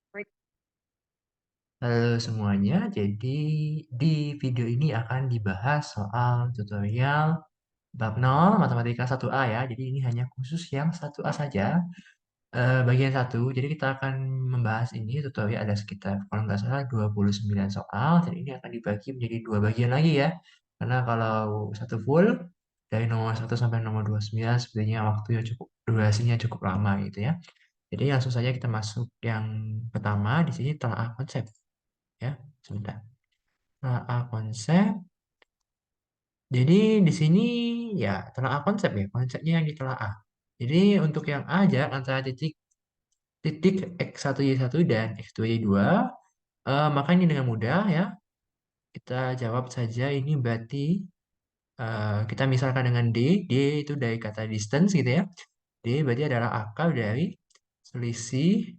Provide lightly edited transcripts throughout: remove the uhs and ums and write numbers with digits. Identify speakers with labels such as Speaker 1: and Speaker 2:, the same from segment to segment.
Speaker 1: Halo semuanya, jadi di video ini akan dibahas soal tutorial bab 0 Matematika 1A ya. Jadi ini hanya khusus yang 1A saja, bagian 1. Jadi kita akan membahas ini tutorial ada sekitar kalau nggak salah 29 soal, dan ini akan dibagi menjadi dua bagian lagi ya. Karena kalau satu full, dari nomor 1 sampai nomor 29 sebenarnya waktunya cukup, durasinya cukup lama gitu ya. Jadi langsung saja kita masuk yang pertama, di sini telah konsep ya. Sebentar. A konsep. Jadi di sini ya telah konsep ya, konsepnya yang ditelaah. Jadi untuk yang A jarak antara titik titik X1Y1 dan X2Y2, maka ini dengan mudah ya. Kita jawab saja ini berarti kita misalkan dengan D itu dari kata distance gitu ya. D berarti adalah akar dari selisih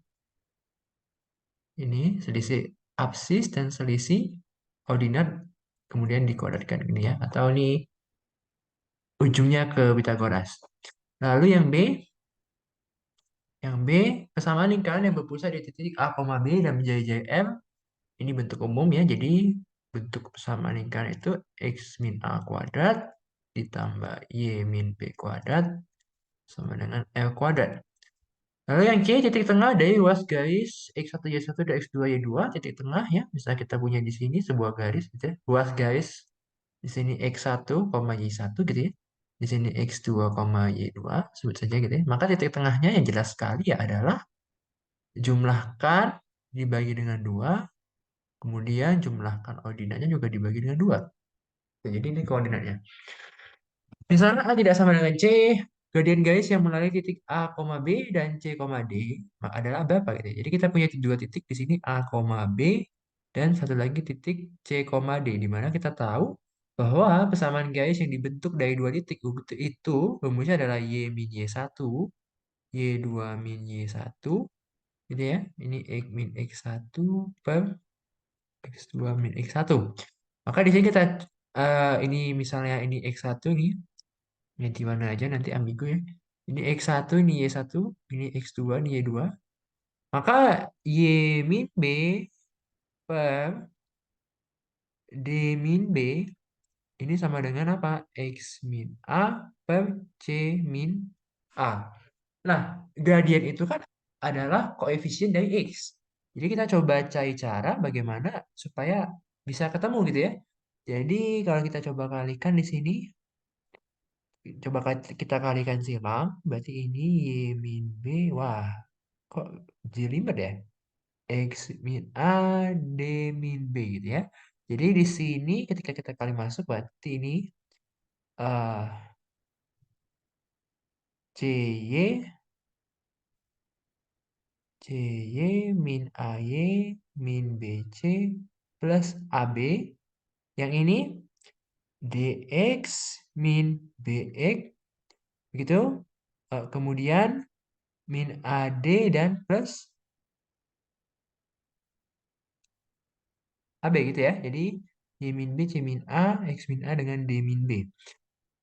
Speaker 1: selisih absis dan selisih koordinat kemudian dikuadratkan ini ya. Atau ini ujungnya ke Pitagoras. Lalu yang B, persamaan lingkaran yang berpusat di titik A, B dan menjadi M. Ini bentuk umum ya, jadi bentuk persamaan lingkaran itu X min A kuadrat ditambah Y min B kuadrat sama dengan L kuadrat. Lalu yang C, titik tengah dari ruas garis X1Y1 dan X2Y2, titik tengah ya, bisa kita punya di sini sebuah garis gitu ya, ruas garis di sini X1, Y1 gitu ya. Di sini X2, Y2, sebut saja gitu ya. Maka titik tengahnya yang jelas sekali ya adalah jumlahkan dibagi dengan 2, kemudian jumlahkan ordinatnya juga dibagi dengan 2. Jadi ini koordinatnya. Misalnya A tidak sama dengan C, gradien garis yang melalui titik A, B dan C, D adalah berapa gitu ya. Jadi kita punya dua titik di sini A, B dan satu lagi titik C, D, di mana kita tahu bahwa persamaan garis yang dibentuk dari dua titik itu rumusnya adalah Y min Y1, Y2 min Y1 gitu ya. Ini X min X1 per X2 min X1. Maka di sini kita ini misalnya ini X1 nih, ini di mana aja nanti ambigu ya. Ini X1, ini Y1, ini X2, ini Y2. Maka Y min B per D min B ini sama dengan apa? X min A per C min A. Nah, gradien itu kan adalah koefisien dari X. Jadi kita coba cari cara bagaimana supaya bisa ketemu gitu ya. Jadi kalau kita coba kalikan di sini, coba kita kalikan silang, berarti ini Y min B, wah, kok jelimet ya? X min A, D min B gitu ya. Jadi di sini ketika kita kali masuk, berarti ini uh, CY, CY min AY min BC plus AB. Yang ini DX min BX, begitu. Kemudian min AD dan plus AB gitu ya. Jadi Y min B, C min A, X min A dengan D min B.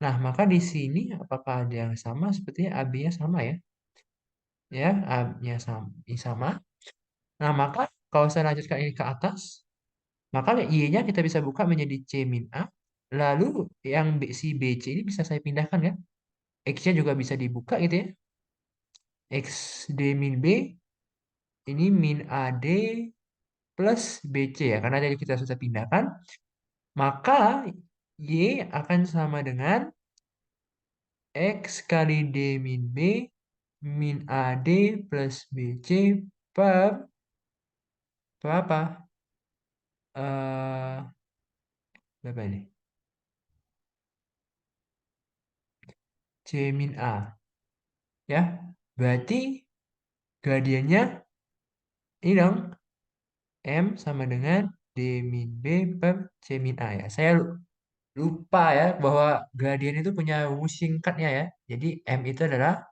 Speaker 1: Nah, maka di sini apakah ada yang sama? Sepertinya AB-nya sama ya. Ya, A-nya sama. Nah, maka kalau saya lanjutkan ini ke atas, maka Y-nya kita bisa buka menjadi C min A. Lalu yang si BC ini bisa saya pindahkan ya. X-nya juga bisa dibuka gitu ya. X D min B ini min AD plus BC ya. Karena tadi kita sudah pindahkan. Maka Y akan sama dengan X kali D min B min AD plus BC per berapa? Berapa ini? C min A. Ya, berarti gradiennya ini dong. M sama dengan D min B per C min A ya. Saya lupa ya bahwa gradien itu punya rumus singkatnya ya. Jadi M itu adalah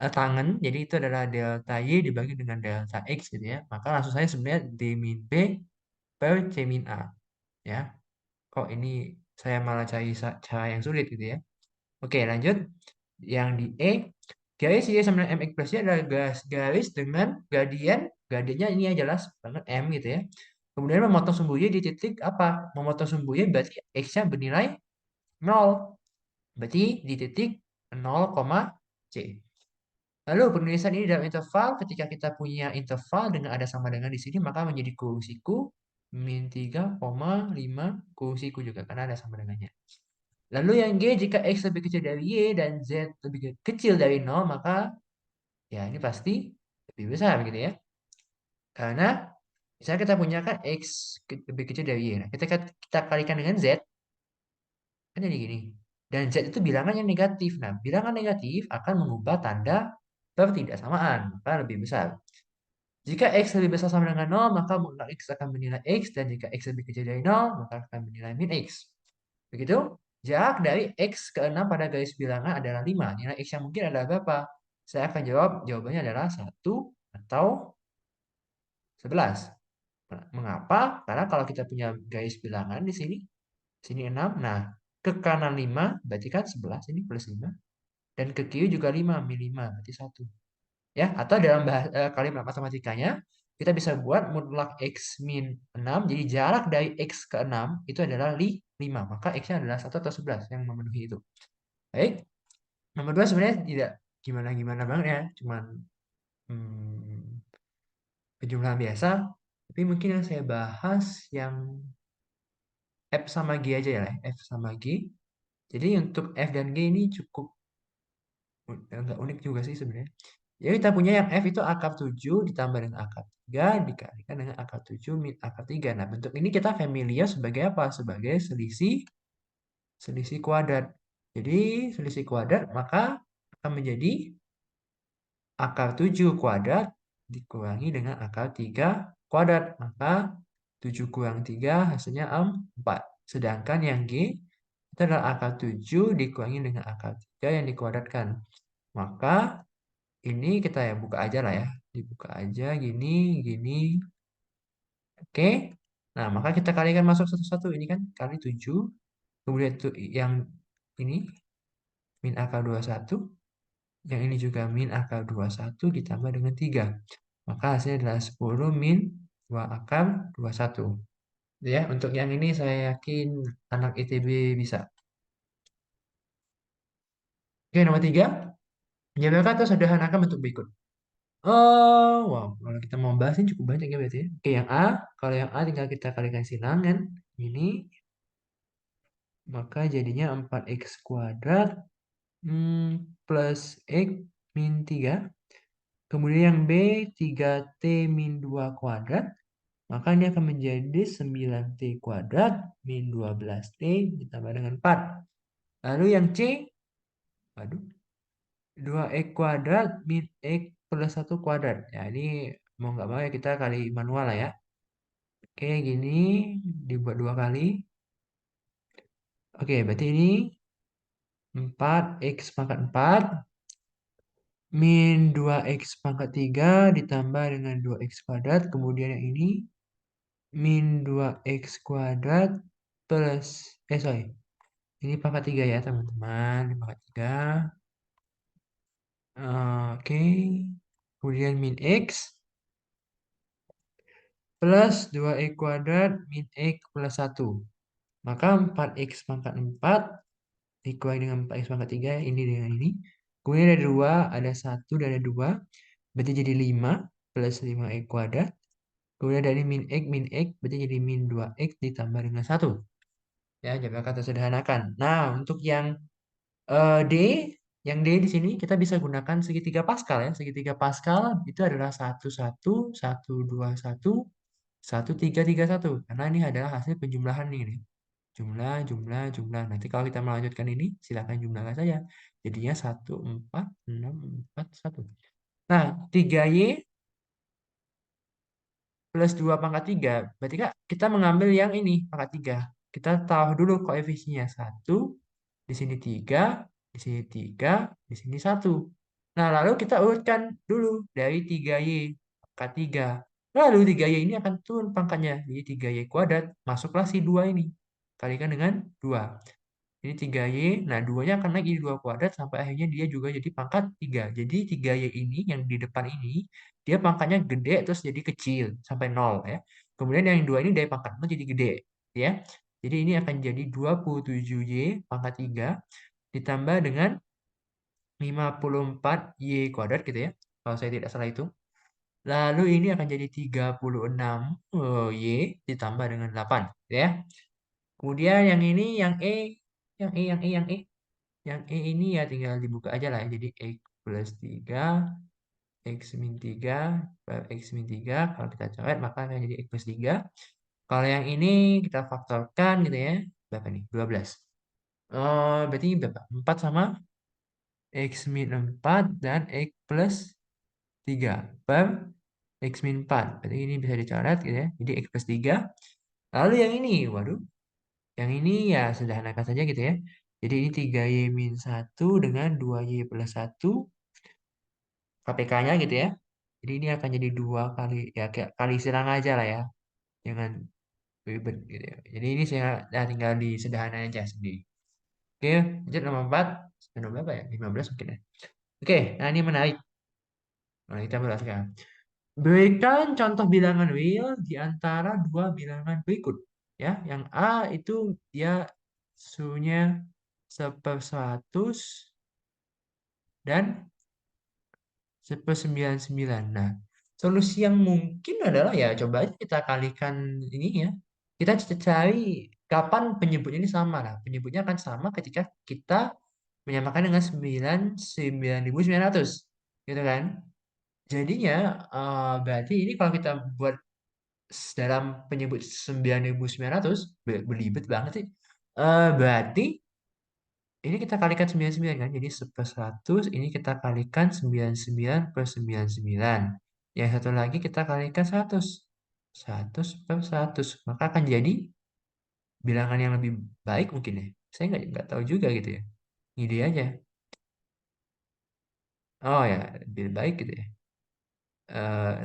Speaker 1: tangen, jadi itu adalah delta Y dibagi dengan delta X gitu ya. Maka langsung saya sebenarnya D min B per C min A ya. Kok ini saya malah cari cara yang sulit gitu ya. Oke, lanjut. Yang di E, garis Y sama dengan MX plus Y adalah garis dengan gradien gradiennya ini ya jelas banget M gitu ya. Kemudian memotong sumbu Y di titik apa? Memotong sumbu Y berarti X-nya bernilai 0. Berarti di titik 0, C. Lalu penulisan ini dalam interval, ketika kita punya interval dengan ada sama dengan di sini, maka menjadi kursiku min 3,5 kursiku juga, karena ada sama dengannya. Lalu yang G, jika X lebih kecil dari Y dan Z lebih kecil dari 0, maka ya ini pasti lebih besar gitu ya. Karena misalnya kita punya kan X lebih kecil dari Y. Nah, ketika kita kalikan dengan Z, kan jadi gini. Dan Z itu bilangan yang negatif. Nah, bilangan negatif akan mengubah tanda pertidaksamaan, maka lebih besar. Jika X lebih besar sama dengan 0, maka mutlak X akan bernilai X. Dan jika X lebih kecil dari 0, maka akan bernilai min X. Begitu? Jarak dari X ke 6 pada garis bilangan adalah 5. Nilai X yang mungkin adalah berapa? Saya akan jawab, jawabannya adalah 1 atau 11. Mengapa? Karena kalau kita punya garis bilangan di sini 6. Nah, ke kanan 5, berarti kan 11, ini plus 5. Dan ke kiri juga 5, min 5, berarti 1. Ya, atau dalam kalimat matematikanya, kita bisa buat mutlak X min 6, jadi jarak dari X ke 6 itu adalah 5. Maka X-nya adalah 1 atau 11 yang memenuhi itu. Baik, nomor 2 sebenarnya tidak gimana-gimana banget ya, cuman penjumlahan biasa. Tapi mungkin yang saya bahas yang F sama G aja ya, F sama G. Jadi untuk F dan G ini cukup nggak unik juga sih sebenarnya. Jadi kita punya yang F itu akar 7 ditambah dengan akar 3 dikalikan dengan akar 7 min akar 3. Nah, bentuk ini kita familiar sebagai apa? Sebagai selisih kuadrat. Jadi selisih kuadrat maka akan menjadi akar 7 kuadrat dikurangi dengan akar 3 kuadrat. Maka 7 kurang 3 hasilnya 4. Sedangkan yang G itu adalah akar 7 dikurangi dengan akar 3 yang dikuadratkan. Maka ini kita ya buka aja lah ya. Dibuka aja gini, gini. Oke. Nah, maka kita kalikan masuk satu-satu. Ini kan kali 7. Kemudian itu yang ini min akar 21. Yang ini juga min akar 21 ditambah dengan 3. Maka hasilnya adalah 10 min 2 akar 21. Ya, untuk yang ini saya yakin anak ITB bisa. Oke, nomor 3. Jabarkan atau sederhanakan bentuk berikut. Oh, wow. Kalau kita mau bahas ini cukup banyak ya berarti ya. Oke, yang A. Kalau yang A tinggal kita kalikan silangan. Ini. Maka jadinya 4x kuadrat plus x min 3. Kemudian yang B. 3t min 2 kuadrat. Maka ini akan menjadi 9t kuadrat min 12t ditambah dengan 4. Lalu yang C. Waduh. 2x kuadrat min x plus 1 kuadrat. Ya, ini mau nggak mau ya kita kali manual lah ya. Oke, gini dibuat 2 kali. Oke, berarti ini 4x pangkat 4 min 2x pangkat 3 ditambah dengan 2x kuadrat. Kemudian yang ini min 2x kuadrat plus, sorry. Ini pangkat 3 ya teman-teman. Ini pangkat 3. Oke. Kemudian min x plus 2x kuadrat min x plus 1. Maka 4x pangkat 4 dikurangi dengan 4x pangkat 3. Ini dengan ini. Kemudian ada 2, ada 1 dan ada 2. Berarti jadi 5 plus 5x kuadrat. Kemudian dari min x berarti jadi min 2x ditambah dengan 1. Ya, coba kata sederhanakan. Nah, untuk yang D, yang D di sini kita bisa gunakan segitiga Pascal ya. Segitiga Pascal itu adalah 1, 1, 1, 2, 1, 1, 3, 3, 1. Karena ini adalah hasil penjumlahan ini. Jumlah, jumlah, jumlah. Nanti kalau kita melanjutkan ini, silakan jumlahkan saja. Jadinya 1, 4, 6, 4, 1. Nah, 3Y plus 2 pangkat 3. Berarti Kak, kita mengambil yang ini, pangkat 3. Kita tahu dulu koefisiennya 1, di sini 3, di sini 3, di sini 1. Nah, lalu kita urutkan dulu dari 3Y pangkat 3. Lalu 3Y ini akan turun pangkatnya. Jadi 3Y kuadrat, masuklah si 2 ini. Kalikan dengan 2. Ini 3Y. Nah, 2-nya akan naik jadi 2 kuadrat sampai akhirnya dia juga jadi pangkat 3. Jadi 3Y ini yang di depan ini, dia pangkatnya gede terus jadi kecil sampai 0 ya. Kemudian yang 2 ini dari pangkat 0 jadi gede ya. Jadi ini akan jadi 27Y pangkat 3 ditambah dengan 54Y kuadrat gitu ya. Kalau saya tidak salah itu. Lalu ini akan jadi 36 Y ditambah dengan 8 ya. Kemudian yang ini yang E, yang E, yang E, yang E. Yang E ini ya tinggal dibuka aja lah ya. Jadi X plus 3, X min 3, X min 3. Kalau kita coret maka akan jadi X plus 3. Kalau yang ini kita faktorkan gitu ya. Berapa nih? 12. Berarti berapa? 4 sama X min 4 dan X plus 3 per X min 4. Berarti ini bisa dicoret gitu ya. Jadi X plus 3. Lalu yang ini, waduh. Yang ini ya sederhanakan saja gitu ya. Jadi ini 3Y min 1 dengan 2Y plus 1 KPK-nya gitu ya. Jadi ini akan jadi 2 kali, ya kayak kali silang aja lah ya. Jangan ribet gitu ya. Jadi ini saya ya, tinggal disederhanain aja sendiri. Oke, lanjut nomor 4. Nomor berapa ya? 15 mungkin ya. Oke, nah ini menarik. Nah, kita mulai sekarang. Berikan contoh bilangan real di antara dua bilangan berikut. Ya, yang A itu dia suhunya 1/100 dan 1/99. Nah, solusi yang mungkin adalah ya coba aja kita kalikan ini ya. Kita cari kapan penyebutnya ini sama lah. Penyebutnya akan sama ketika kita menyamakan dengan 99.900. Gitu kan? Jadinya berarti ini kalau kita buat dalam penyebut 9.900 belibet banget sih. Berarti ini kita kalikan 99 kan. Jadi 1/100 ini kita kalikan 99/99. Yang satu lagi kita kalikan 100. 100/100. Maka akan jadi bilangan yang lebih baik mungkin ya. Saya nggak tahu juga gitu ya. Ide aja. Oh ya, lebih baik gitu ya.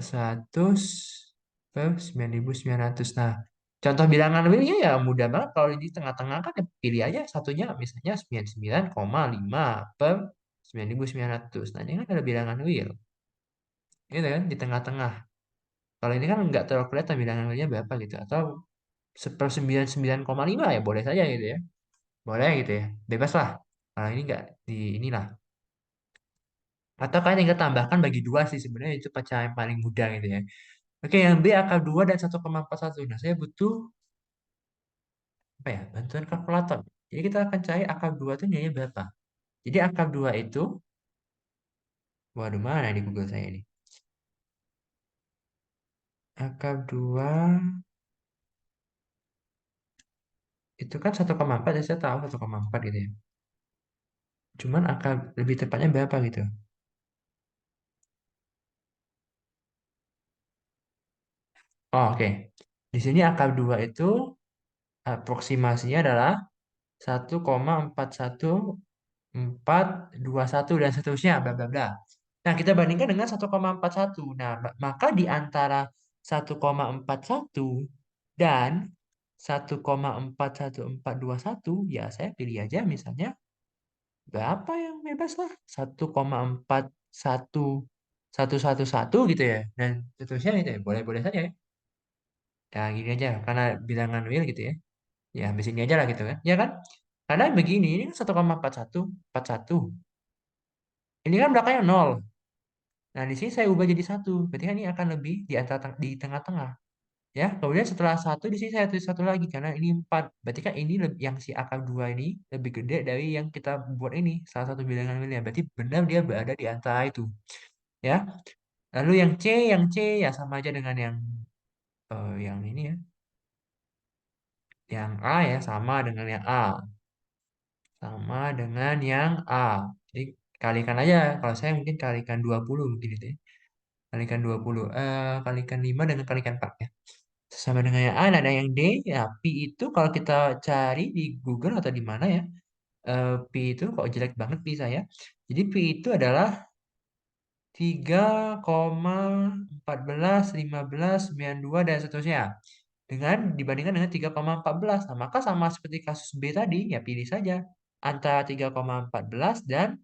Speaker 1: 100/9900. Nah, contoh bilangan realnya ya mudah banget. Kalau di tengah-tengah kan ya pilih aja satunya misalnya 99,5 per 9900. Nah, ini kan ada bilangan real. Gitu kan, di tengah-tengah. Kalau ini kan nggak terlalu kelihatan bilangan realnya berapa gitu. Atau 1/99,5 ya boleh saja gitu ya. Boleh gitu ya. Bebas lah. Kalau ini nggak di inilah. Atau kalian tinggal tambahkan bagi dua sih sebenarnya itu cara yang paling mudah gitu ya. Oke, yang B akar 2 dan 1,41. Nah, saya butuh apa ya? Bantuan kalkulator. Jadi kita akan cari akar 2 itu nilainya berapa. Jadi akar 2 itu, waduh mana di Google saya ini. Akar 2 itu kan 1,4 ya saya tahu 1,4 gitu ya. Cuman akar lebih tepatnya berapa gitu. Oh, oke. Di sini akar 2 itu aproksimasinya adalah 1,4141 dan seterusnya bla bla bla. Nah, kita bandingkan dengan 1,41. Nah, maka di antara 1,41 dan 1,41421 ya saya pilih aja misalnya berapa yang bebas lah. 1,41111 gitu ya. Dan seterusnya gitu ya. Boleh-boleh saja ya. Ya gini aja karena bilangan real gitu ya. Ya habis ini aja lah gitu kan. Ya kan? Karena begini ini kan 1,4141. Ini kan belakangnya 0. Nah, di sini saya ubah jadi 1. Berarti kan ini akan lebih di antara di tengah-tengah. Ya, kemudian setelah 1 di sini saya tulis 1 lagi karena ini 4. Berarti kan ini yang si akar 2 ini lebih gede dari yang kita buat ini. Salah satu bilangan nilai. Berarti benar dia berada di antara itu. Ya. Lalu yang C ya sama aja dengan yang ini ya. Yang A ya sama dengan yang A. Sama dengan yang A. Jadi kalikan aja. Kalau saya mungkin kalikan 20 mungkin itu ya. Kalikan 20. Kalikan 5 dengan kalikan 4 ya. Sama dengan yang A, nah, ada yang D. Ya, Pi itu kalau kita cari di Google atau di mana ya, Pi itu kok jelek banget Pi saya. Jadi Pi itu adalah 3,141592 dan seterusnya. dibandingkan dengan 3,14. Nah, maka sama seperti kasus B tadi, ya pilih saja antara 3,14 dan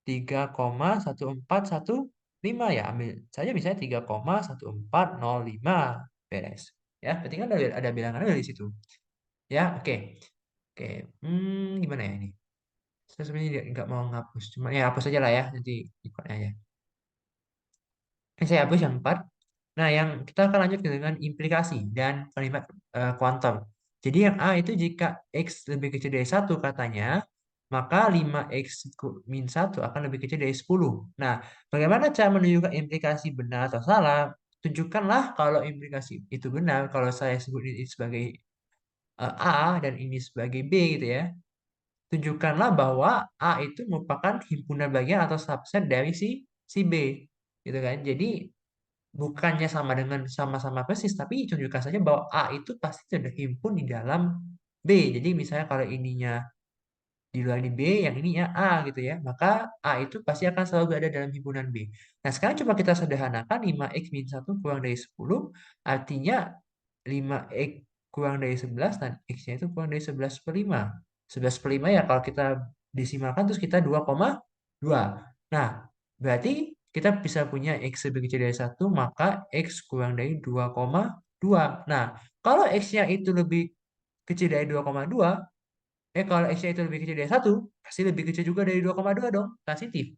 Speaker 1: 3,1415 ya. Ambil saja misalnya 3,1405 beres. Ya, berarti kan ada bilangannya dari situ. Ya, oke. Oke, gimana ya ini? Saya sebenarnya nggak mau ngapus, cuma ya hapus aja lah ya, nanti ikutnya aja. Ini saya hapus yang 4. Nah, yang kita akan lanjut dengan implikasi dan kalimat kuantum. Jadi yang A itu jika X lebih kecil dari 1 katanya, maka 5X min 1 akan lebih kecil dari 10. Nah, bagaimana cara menunjukkan implikasi benar atau salah? Tunjukkanlah kalau implikasi itu benar, kalau saya sebut ini sebagai A dan ini sebagai B gitu ya. Tunjukkanlah bahwa A itu merupakan himpunan bagian atau subset dari si B. Gitu kan. Jadi bukannya sama dengan sama-sama persis, tapi tunjukkan saja bahwa A itu pasti terhimpun di dalam B. Jadi misalnya kalau ininya di luar ini B, yang ini ya A gitu ya. Maka A itu pasti akan selalu berada dalam himpunan B. Nah, sekarang coba kita sederhanakan 5X min 1 kurang dari 10, artinya 5X kurang dari 11 dan X-nya itu kurang dari 11 per 5. 11 per 5 ya kalau kita desimalkan terus kita 2,2. Nah, berarti kita bisa punya X lebih kecil dari 1, maka X kurang dari 2,2. Nah, kalau X-nya itu lebih kecil dari 2,2, kalau X-nya itu lebih kecil dari 1, pasti lebih kecil juga dari 2,2 dong, transitif.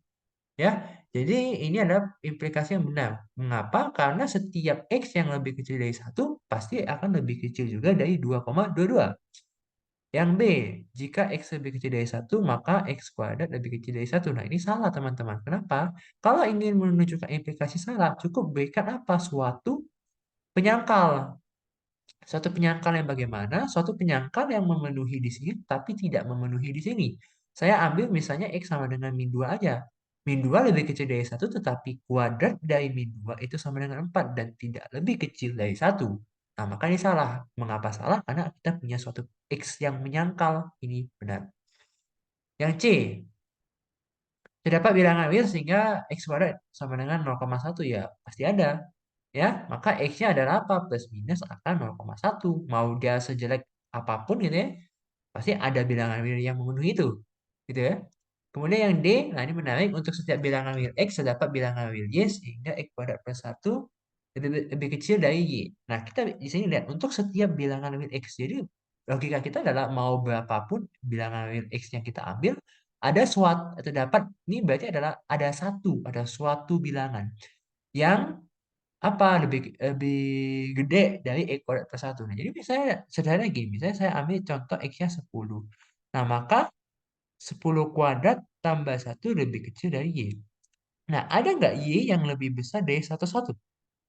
Speaker 1: Ya, jadi ini adalah implikasi yang benar. Mengapa? Karena setiap X yang lebih kecil dari 1, pasti akan lebih kecil juga dari 2,22. Yang B, jika X lebih kecil dari 1, maka X kuadrat lebih kecil dari 1. Nah, ini salah teman-teman. Kenapa? Kalau ingin menunjukkan implikasi salah, cukup berikan apa? Suatu penyangkal. Suatu penyangkal yang bagaimana? Suatu penyangkal yang memenuhi di sini, tapi tidak memenuhi di sini. Saya ambil misalnya X sama dengan min 2 aja. Min 2 lebih kecil dari 1, tetapi kuadrat dari min 2 itu sama dengan 4 dan tidak lebih kecil dari 1. Nah, maka ini salah. Mengapa salah? Karena kita punya suatu X yang menyangkal. Ini benar. Yang C, terdapat bilangan real sehingga X kuadrat sama dengan 0,1 ya. Pasti ada. Ya, maka X-nya adalah apa? Plus minus akan 0,1. Mau dia sejelek apapun gitu ya, pasti ada bilangan real yang memenuhi itu. Gitu ya. Kemudian yang D, nah ini menarik, untuk setiap bilangan real X terdapat bilangan real Y sehingga X kuadrat plus 1 lebih kecil dari Y. Nah, kita di sini lihat untuk setiap bilangan real X. Jadi logika kita adalah mau berapapun bilangan real X yang kita ambil, ada suatu terdapat, ini berarti adalah ada suatu bilangan yang apa lebih gede dari X kuadrat plus 1. Nah, jadi misalnya sederhana gini, misalnya saya ambil contoh X-nya 10. Nah, maka 10 kuadrat tambah 1 lebih kecil dari Y. Nah, ada nggak Y yang lebih besar dari 101?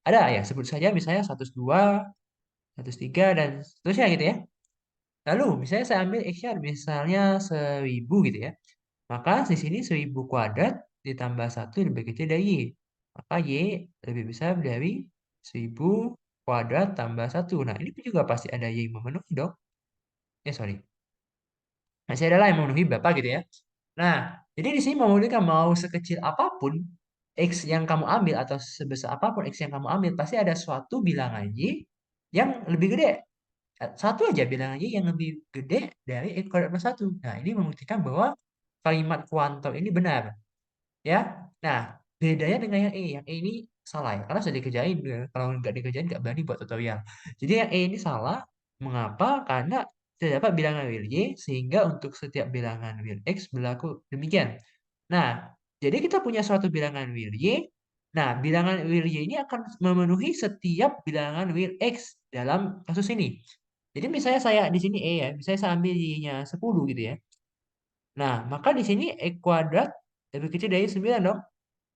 Speaker 1: Ada ya, sebut saja misalnya 102, 103, dan seterusnya gitu ya. Lalu, misalnya saya ambil X-nya misalnya 1000 gitu ya. Maka di sini 1000 kuadrat ditambah 1 lebih kecil dari Y. Maka Y lebih besar dari 1000 kuadrat tambah 1. Nah, ini juga pasti ada Y yang memenuhi dong. Sorry. Masih ada lah yang memenuhi berapa gitu ya. Nah, jadi di sini memungkinkan mau sekecil apapun X yang kamu ambil atau sebesar apapun X yang kamu ambil, pasti ada suatu bilangan Y yang lebih gede. Satu aja bilangan Y yang lebih gede dari X kuadrat plus 1. Nah, ini membuktikan bahwa kalimat kuantum ini benar. Ya, nah bedanya dengan yang E. Yang E ini salah ya, karena sudah dikerjain. Kalau nggak dikerjain nggak berani buat tutorial. Jadi yang E ini salah. Mengapa? Karena terdapat bilangan real Y, sehingga untuk setiap bilangan real X berlaku demikian. Nah, jadi kita punya suatu bilangan real Y. Nah, bilangan real Y ini akan memenuhi setiap bilangan real X dalam kasus ini. Jadi misalnya saya di sini E ya, misalnya saya ambil Y-nya 10 gitu ya. Nah, maka di sini X kuadrat lebih kecil dari 9 dong.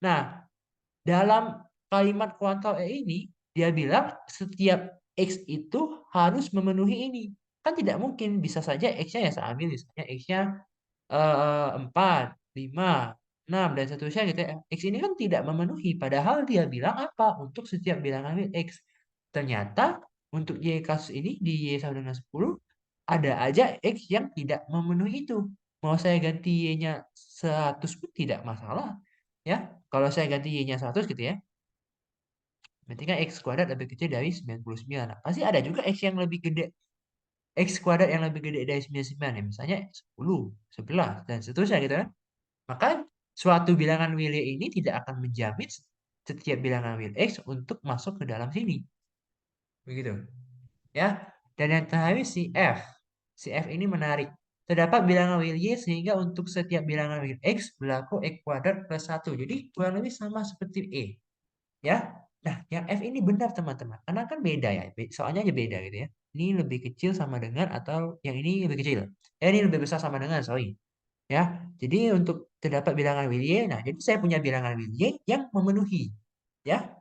Speaker 1: Nah, dalam kalimat kuantum E ini, dia bilang setiap X itu harus memenuhi ini. Kan tidak mungkin, bisa saja X-nya ya saya ambil, misalnya X-nya 4, 5, 6, dan seterusnya gitu ya. X ini kan tidak memenuhi, padahal dia bilang apa? Untuk setiap bilangan real X. Ternyata untuk Y kasus ini, di Y sama dengan 10, ada aja X yang tidak memenuhi itu. Mau saya ganti Y-nya 100 pun tidak masalah. Ya, kalau saya ganti Y-nya 100 gitu ya. Berarti kan X kuadrat lebih kecil dari 99. Nah, pasti ada juga X yang lebih gede. X kuadrat yang lebih gede dari 99 ya. Misalnya 10, 11, dan seterusnya gitu kan. Maka suatu bilangan Willy ini tidak akan menjamin setiap bilangan Will X untuk masuk ke dalam sini. Begitu. Ya. Dan yang terakhir si F. Si F ini menarik. Terdapat bilangan Will Y sehingga untuk setiap bilangan Will X berlaku X kuadrat plus 1. Jadi kurang lebih sama seperti E. Ya. Nah, yang F ini benar teman-teman. Karena kan beda ya. Soalnya aja beda gitu ya. Ini lebih kecil sama dengan atau yang ini lebih kecil. Ini lebih besar sama dengan, sorry. Ya. Jadi untuk terdapat bilangan Will Y, nah jadi saya punya bilangan Will Y yang memenuhi. Ya.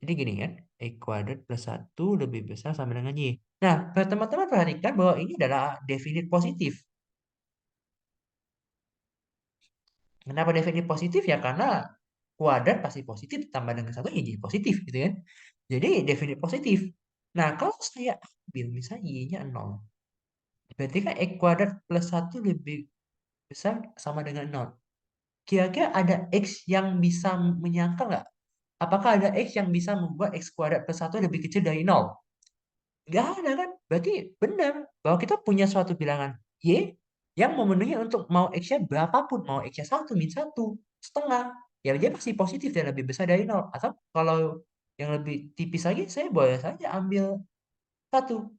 Speaker 1: Jadi gini kan, X kuadrat plus 1 lebih besar sama dengan Y. Nah, teman-teman perhatikan bahwa ini adalah definit positif. Kenapa definit positif? Ya karena kuadrat pasti positif, tambah dengan 1 ya jadi positif gitu kan. Jadi definit positif. Nah, kalau saya ambil misalnya Y-nya 0, berarti kan X kuadrat plus 1 lebih besar sama dengan 0. Kira-kira ada X yang bisa menyangka nggak? Apakah ada X yang bisa membuat X kuadrat plus 1 lebih kecil dari 0? Nggak ada kan? Berarti benar bahwa kita punya suatu bilangan Y yang memenuhi untuk mau X-nya berapapun. Mau X-nya 1, min 1, setengah. Ya dia pasti positif dan lebih besar dari 0. Atau kalau yang lebih tipis lagi, saya boleh saja ambil 1.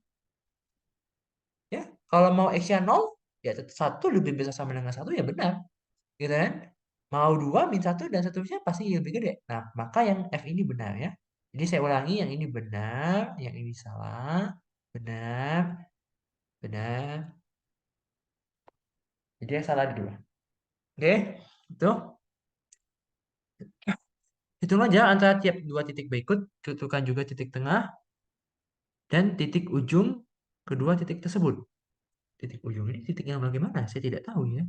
Speaker 1: Ya, kalau mau X-nya 0, ya tetap 1 lebih besar sama dengan 1, ya benar. Gitu kan? Mau 2, min 1, dan seterusnya pasti lebih gede. Nah, maka yang F ini benar ya. Jadi saya ulangi, yang ini benar, yang ini salah, benar, benar. Jadi yang salah dua. Oke, itu. Hitung aja antara tiap dua titik berikut, tentukan juga titik tengah dan titik ujung kedua titik tersebut. Titik ujung ini titik yang bagaimana? Saya tidak tahu ya.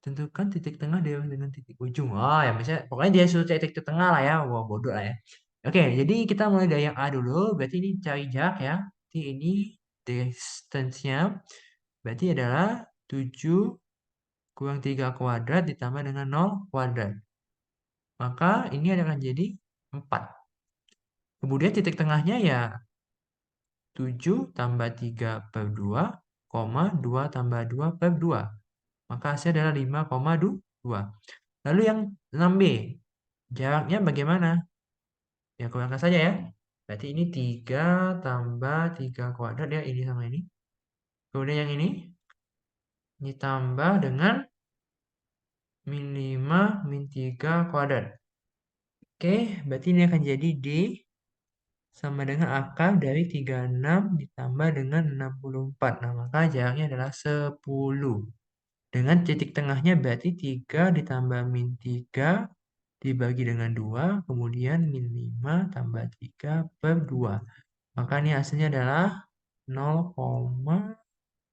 Speaker 1: Tentukan titik tengah dengan titik ujung. Oh ya, misalnya pokoknya dia suruh cari titik tengah lah ya. Wah, bodoh lah ya. Oke, jadi kita mulai dari yang A dulu. Berarti ini cari jarak ya. Berarti ini distance-nya berarti adalah 7 kurang 3 kuadrat ditambah dengan 0 kuadrat. Maka ini akan jadi 4. Kemudian titik tengahnya ya 7 tambah 3 per 2, 2 tambah 2 per 2. Maka hasilnya adalah 5,2. Lalu yang 6B, jaraknya bagaimana? Ya, kurangkan saja ya. Berarti ini 3 tambah 3 kuadrat ya, ini sama ini. Kemudian yang ini tambah dengan min 5 min 3 kuadrat. Oke, berarti ini akan jadi D sama dengan akar dari 36 ditambah dengan 64. Nah, maka jaraknya adalah 10. Dengan titik tengahnya berarti 3 ditambah min 3 dibagi dengan 2, kemudian min 5 tambah 3 per 2. Maka ini hasilnya adalah 0,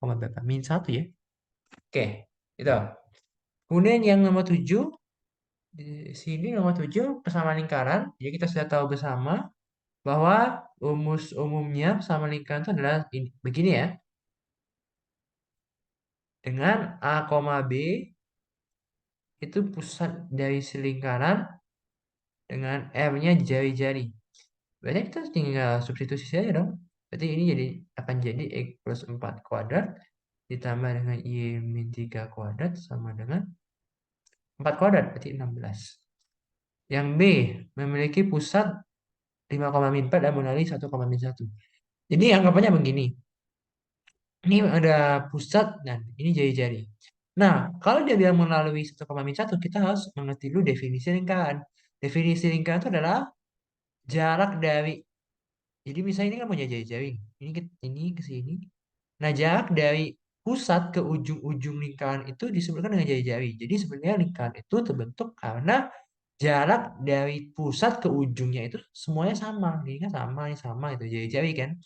Speaker 1: berapa? Min 1 ya. Oke, itu. Kemudian yang nomor 7, di sini nomor 7 persamaan lingkaran. Jadi kita sudah tahu bersama bahwa rumus umumnya sama lingkaran itu adalah ini, begini ya. Dengan A, B itu pusat dari selingkaran dengan R-nya jari-jari. Berarti kita tinggal substitusi saja dong. Berarti ini akan jadi X plus 4 kuadrat ditambah dengan Y min 3 kuadrat sama dengan 4 kuadrat, berarti 16. Yang B memiliki pusat 5,4 dan mengaliri 1,1. Jadi anggapannya begini. Ini ada pusat dan ini jari-jari. Nah, kalau dia bilang melalui 1,1, kita harus mengerti dulu definisi lingkaran. Definisi lingkaran itu adalah jarak dari, jadi misalnya ini kan punya jari-jari. Ini ke sini. Nah, jarak dari pusat ke ujung-ujung lingkaran itu disebutkan dengan jari-jari. Jadi sebenarnya lingkaran itu terbentuk karena jarak dari pusat ke ujungnya itu semuanya sama. Ini kan sama itu jari-jari kan.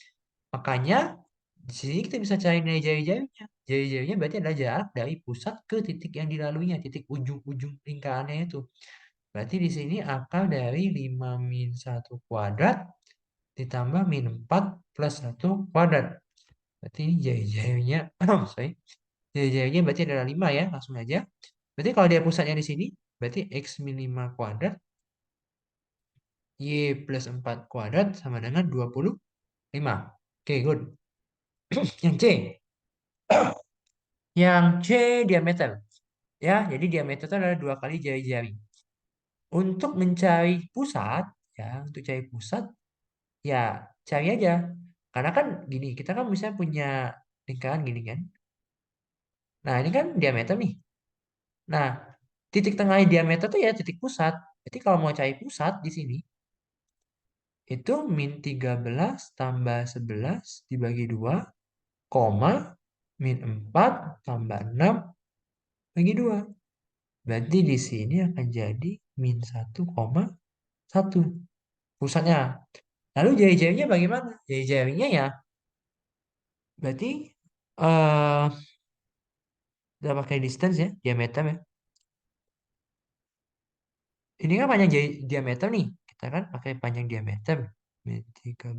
Speaker 1: Makanya di sini kita bisa cari nilai jari-jarinya. Jari-jarinya berarti adalah jarak dari pusat ke titik yang dilaluinya, titik ujung-ujung lingkarannya itu. Berarti di sini akar dari 5 min 1 kuadrat ditambah min 4 plus 1 kuadrat. Berarti ini jari-jarinya, sorry. Jari-jarinya berarti adalah 5 ya, langsung aja. Berarti kalau dia pusatnya di sini, berarti X min 5 kuadrat Y plus 4 kuadrat sama dengan 25. Oke, good. Yang C. Yang C diameter. Ya, jadi diameter itu adalah 2 kali jari-jari. Untuk mencari pusat, ya, untuk cari pusat, ya cari aja. Karena kan gini, kita kan misalnya punya lingkaran gini kan. Nah, ini kan diameter nih. Nah, titik tengah diameter tuh ya titik pusat. Jadi kalau mau cari pusat di sini, itu min 13 tambah 11 dibagi 2, koma, min 4 tambah 6 bagi 2. Berarti di sini akan jadi min 1,1 pusatnya. Lalu jari-jarinya bagaimana? Jari-jarinya ya, berarti eh kita pakai distance ya, diameter ya. Ini kan panjang diameter nih. Kita kan pakai panjang diameter. Min 13,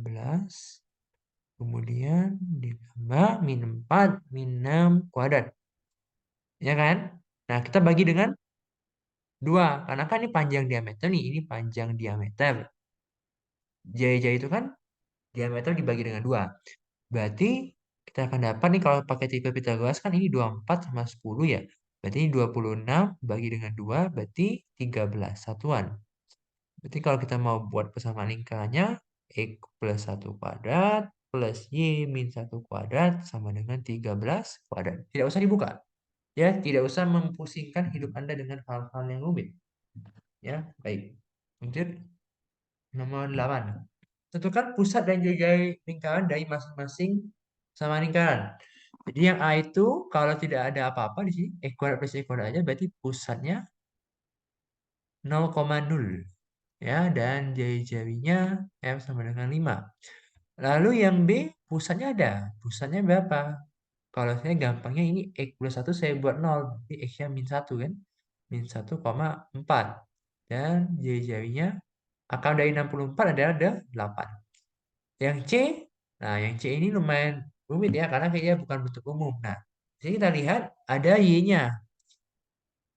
Speaker 1: kemudian ditambah min 4, min 6 kuadrat. Ya kan? Nah, kita bagi dengan 2. Karena kan ini panjang diameter nih, ini panjang diameter. Jari-jari itu kan diameter dibagi dengan 2. Berarti kita akan dapat nih kalau pakai tipe Pythagoras kan ini 24 sama 10 ya. Berarti ini 26 bagi dengan 2 berarti 13 satuan. Berarti kalau kita mau buat persamaan lingkarannya X plus 1 kuadrat plus Y min 1 kuadrat sama dengan 13 kuadrat. Tidak usah dibuka. Ya, tidak usah mempusingkan hidup Anda dengan hal-hal yang rumit. Ya, baik. Lanjut nomor 8. Tentukan pusat dan jari lingkaran dari masing-masing sama lingkaran. Jadi yang A itu kalau tidak ada apa-apa di sini, X kuadrat plus Y kuadrat aja, berarti pusatnya 0,0. Ya, dan jari-jarinya M sama dengan 5. Lalu yang B, pusatnya ada. Pusatnya berapa? Kalau saya gampangnya ini X plus 1 saya buat 0. Jadi X-nya min 1 kan. Min 1,4. Dan jari-jarinya akar dari 64 adalah 8. Yang C, nah yang C ini lumayan rumit ya karena kayaknya bukan bentuk umum. Nah, jadi kita lihat ada Y-nya.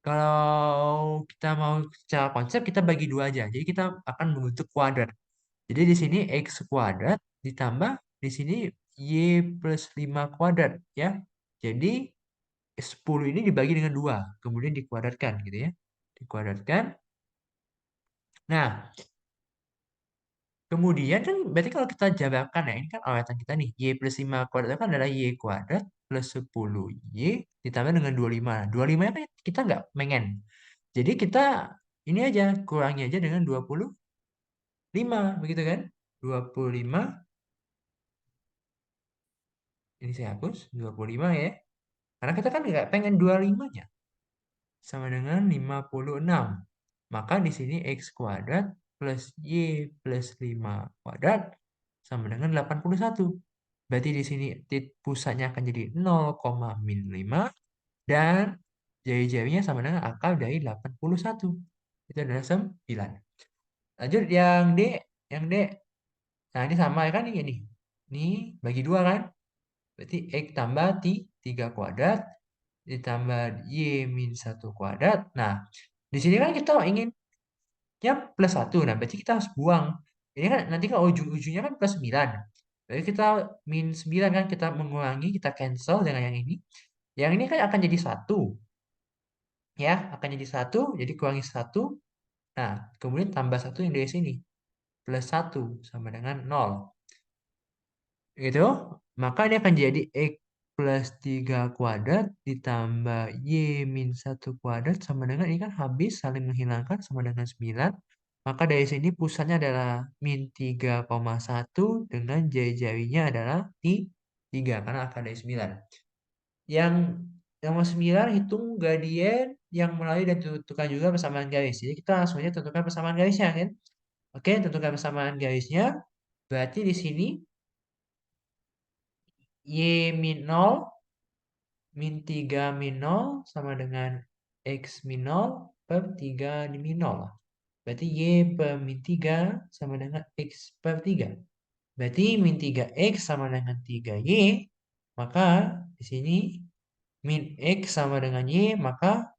Speaker 1: Kalau kita mau secara konsep kita bagi 2 aja. Jadi kita akan membentuk kuadrat. Jadi di sini X kuadrat ditambah di sini Y plus 5 kuadrat ya. Jadi 10 ini dibagi dengan 2, kemudian dikuadratkan gitu ya. Dikuadratkan. Nah, kemudian kan berarti kalau kita jabarkan ya, ini kan awalnya kita nih, Y plus 5 kuadrat itu kan adalah Y kuadrat plus 10Y ditambah dengan 25. 25 kan kita nggak pengen. Jadi kita ini aja, kurangi aja dengan 25, begitu kan? 25, ini saya hapus, 25 ya. Karena kita kan nggak pengen 25-nya. Sama dengan 56. Maka di sini X kuadrat plus Y plus 5 kuadrat sama dengan 81. Berarti di sini pusatnya akan jadi 0,-5 dan jari-jarinya sama dengan akar dari 81. Itu adalah 9. Lanjut yang D, yang D. Nah, ini sama ya kan ini. Ini bagi 2 kan? Berarti X tambah 3 kuadrat ditambah Y min 1 kuadrat. Nah, di sini kan kita inginnya plus 1. Nah, berarti kita harus buang. Ini kan nanti kan ujung-ujungnya kan plus 9. Berarti kita min 9 kan kita mengurangi, kita cancel dengan yang ini. Yang ini kan akan jadi 1. Ya, akan jadi 1, jadi kurangi 1. Nah, kemudian tambah 1 yang dari sini. Plus 1 sama dengan 0. Gitu. Maka ini akan jadi X plus 3 kuadrat ditambah Y min 1 kuadrat sama dengan ini kan habis saling menghilangkan sama dengan 9. Maka dari sini pusatnya adalah min 3,1 dengan jari-jarinya adalah 3 karena akar dari 9. Yang nomor 9 hitung gradien yang melalui dan tentukan juga persamaan garis. Jadi kita langsung aja tentukan persamaan garisnya kan. Oke, tentukan persamaan garisnya. Berarti di sini Y min 0 min 3 min 0 sama dengan X min 0 per 3 min 0. Berarti Y per min 3 sama dengan X per 3. Berarti min 3X sama dengan 3Y. Maka di sini min X sama dengan Y. Maka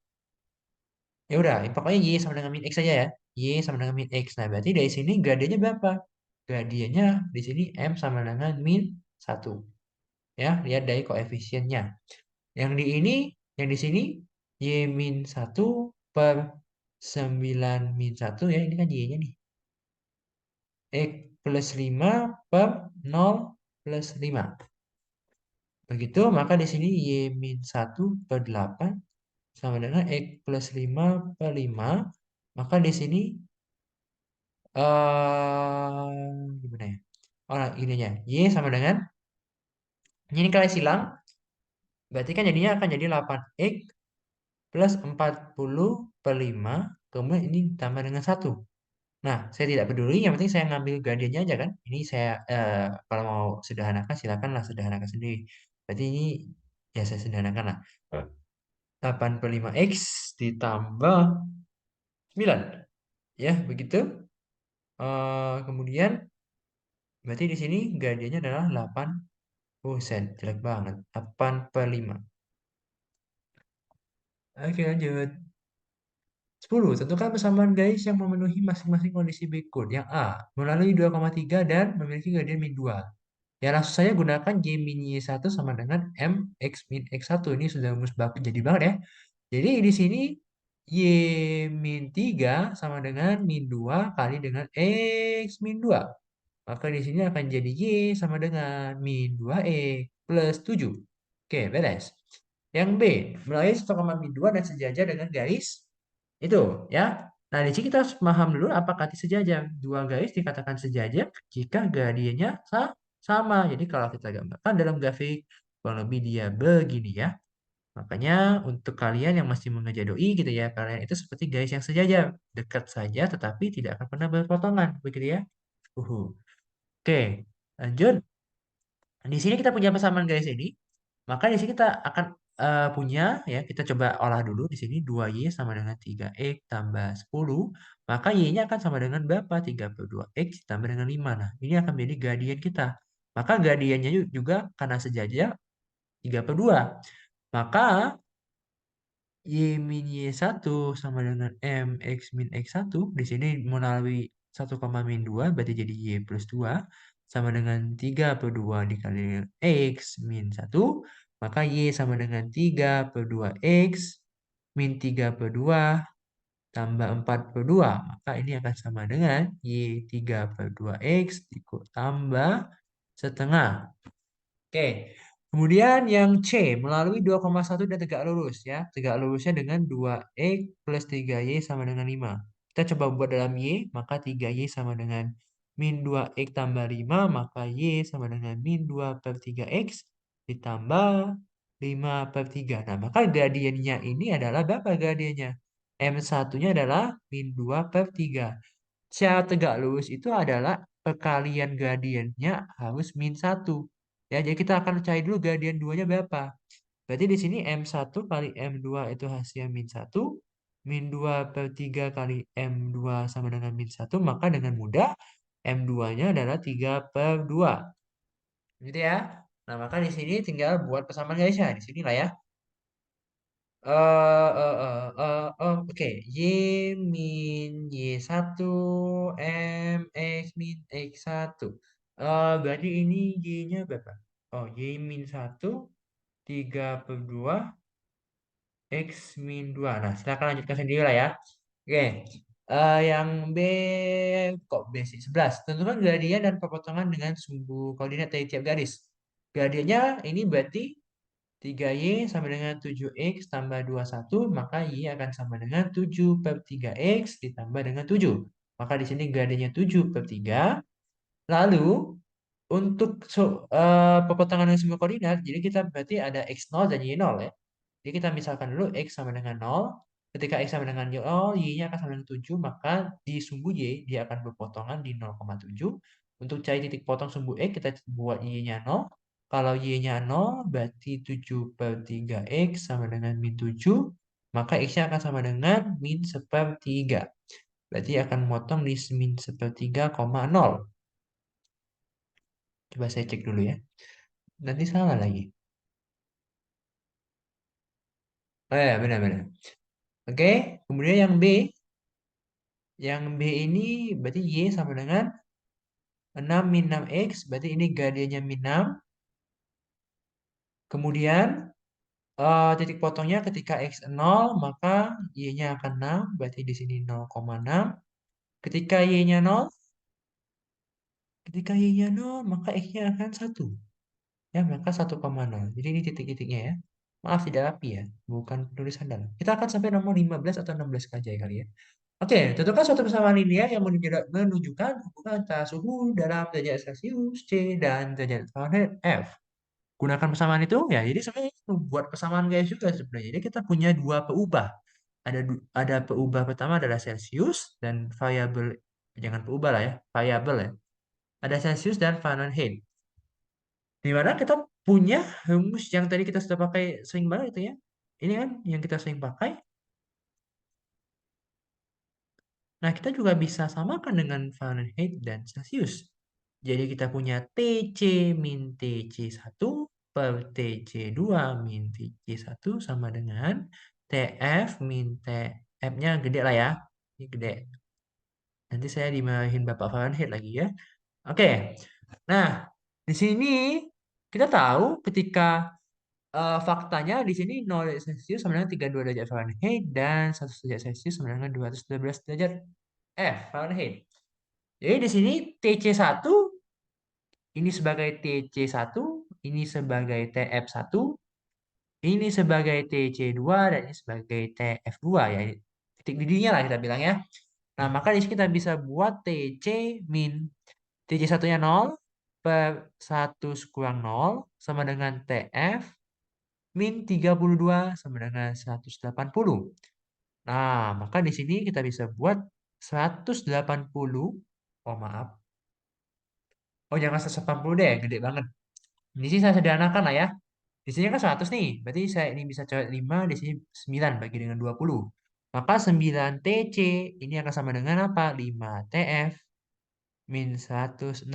Speaker 1: ya udah, pokoknya Y sama dengan min X saja ya. Y sama dengan min X. Nah, berarti dari sini gradiennya berapa? Gradiennya di sini M sama dengan min 1. Ya, lihat dari koefisiennya. Yang di ini, yang di sini, Y min 1 per 9 min 1 ya, ini kan Y-nya nih. X plus 5 per 0 plus 5. Begitu, maka di sini Y min 1 per 8 sama dengan X plus 5 per 5. Maka di sini, gimana ya? Oh, nah, ininya. Y sama dengan, ini kali silang, berarti kan jadinya akan jadi 8X plus 40 per 5. Kemudian ini tambah dengan 1. Nah, saya tidak peduli, yang penting saya ngambil gradiennya aja kan. Ini saya, kalau mau sederhanakan, silakanlah sederhanakan sendiri. Berarti ini, ya saya sederhanakan lah. 85X ditambah 9. Ya, begitu. Kemudian, berarti di sini gradiennya adalah 8. Buset, jelek banget. 8 per 5. Oke, lanjut. 10. Tentukan persamaan garis yang memenuhi masing-masing kondisi berikut. Yang A, melalui 2,3 dan memiliki gradien min 2. Ya, langsung saya gunakan Y min Y1 sama dengan M X min X1. Ini sudah rumus baku jadi banget ya. Jadi di sini Y min 3 sama dengan min 2 kali dengan X min 2. Maka di sini akan jadi Y sama dengan min 2X plus 7. Oke, beres. Yang B, melalui 1,2 dan sejajar dengan garis itu ya. Nah, di sini kita harus paham dulu apakah sejajar. Dua garis dikatakan sejajar jika gradiennya sama. Jadi kalau kita gambarkan dalam grafik, kurang lebih dia begini ya. Makanya untuk kalian yang masih mengejar doi gitu ya, kalian itu seperti garis yang sejajar, dekat saja tetapi tidak akan pernah berpotongan, begitu ya. Oke, lanjut. Di sini kita punya persamaan garis ini. Maka di sini kita akan punya ya, kita coba olah dulu di sini 2Y sama dengan 3X tambah 10. Maka Y-nya akan sama dengan berapa? 32X tambah dengan 5. Nah, ini akan menjadi gradien kita. Maka gradiennya juga karena sejajar 3/2. Maka Y min Y1 sama dengan M X min X1. Di sini melalui 1, min 2 berarti jadi Y plus 2 sama dengan 3/2 dikali dengan X min 1. Maka Y sama dengan 3/2 X min 3/2 tambah 4/2. Maka ini akan sama dengan Y 3/2 X tambah setengah. Oke, kemudian yang C melalui 2,1 dan tegak lurus ya. Tegak lurusnya dengan 2X plus 3Y sama dengan 5. Kita coba buat dalam Y, maka 3Y sama dengan min 2X tambah 5, maka Y sama dengan min 2 per 3X ditambah 5 per 3. Nah, maka gradiennya ini adalah berapa gradiennya? M1-nya adalah min 2 per 3. Secara tegak lurus itu adalah perkalian gradiennya harus min 1. Ya, jadi kita akan cari dulu gradien 2-nya berapa. Berarti di sini M1 kali M2 itu hasilnya min 1. Min 2 per 3 kali M2 sama dengan min 1. Maka dengan mudah M2-nya adalah 3/2. Gitu ya. Nah, maka di sini tinggal buat persamaan garisnya. Di sini lah ya. Oke. Y min Y1 M X min X1. Berarti ini Y-nya berapa? Oh, Y min 1 3/2 X min 2. Nah, silakan lanjutkan sendiri lah ya. Oke. Yang B, kok B sih? 11. Tentukan gradien dan perpotongan dengan sumbu koordinat dari tiap garis. Gradiennya ini berarti 3Y sama dengan 7X tambah 21, maka Y akan sama dengan 7 per 3X ditambah dengan 7. Maka di sini gradiennya 7 per 3. Lalu, untuk perpotongan dengan sumber koordinat, jadi kita berarti ada X0 dan Y0 ya. Jadi kita misalkan dulu X sama dengan 0. Ketika X sama dengan 0, Y-nya akan sama dengan 7, maka di sumbu Y dia akan berpotongan di 0,7. Untuk cari titik potong sumbu X, kita buat Y-nya 0. Kalau Y-nya 0, berarti 7 per 3X sama dengan min 7. Maka X-nya akan sama dengan min sepertiga. Berarti akan memotong di min sepertiga, 0. Coba saya cek dulu ya. Nanti salah lagi. Oh ya, benar-benar. Oke, kemudian yang B. Yang B ini berarti Y sama dengan 6 min 6X, berarti ini gradiennya min 6. Kemudian titik potongnya ketika X 0, maka Y-nya akan 6, berarti di sini 0,6. Ketika Y-nya 0, ketika Y-nya 0, maka X-nya akan 1. Ya, maka 1,0. Jadi ini titik-titiknya ya. Maaf tidak rapi ya, bukan tulisan dalam. Kita akan sampai nomor 15 atau 16 saja kali ya. Oke, tentukan suatu persamaan linear yang menunjukkan hubungan antara suhu dalam derajat Celcius C dan derajat Fahrenheit F. Gunakan persamaan itu ya, jadi sebenarnya buat persamaan guys juga sebenarnya. Jadi kita punya dua peubah. Ada peubah pertama adalah Celcius dan variabel, jangan peubah lah ya, variabel ya. Ada Celcius dan Fahrenheit. Di mana kita punya rumus yang tadi kita sudah pakai sering banget itu ya. Ini kan yang kita sering pakai. Nah, kita juga bisa samakan dengan Fahrenheit dan Celcius. Jadi kita punya TC min TC1 per TC2 min TC1 sama dengan TF min TF-nya gede lah ya. Ini gede. Nanti saya dimarahin Bapak Fahrenheit lagi ya. Oke. Nah, di sini kita tahu ketika faktanya di sini 0 derajat Celcius sama dengan 32 derajat Fahrenheit dan 1 derajat Celcius sama dengan 212 derajat Fahrenheit. Jadi di sini TC1 ini sebagai TC1, ini sebagai TF1, ini sebagai TC2 dan ini sebagai TF2 ya. Titik didihnya lah kita bilang ya. Nah, maka di sini kita bisa buat TC min TC1-nya 0 per 1 kurang 0 sama dengan TF min 32 sama dengan 180. Nah, maka di sini kita bisa buat 180. Oh, maaf. Oh, jangan 180 deh, gede banget. Di sini saya sederhanakan lah ya. Di sini kan 100 nih, berarti saya ini bisa coret 5, di sini 9 bagi dengan 20. Maka 9TC ini akan sama dengan apa? 5TF min 160.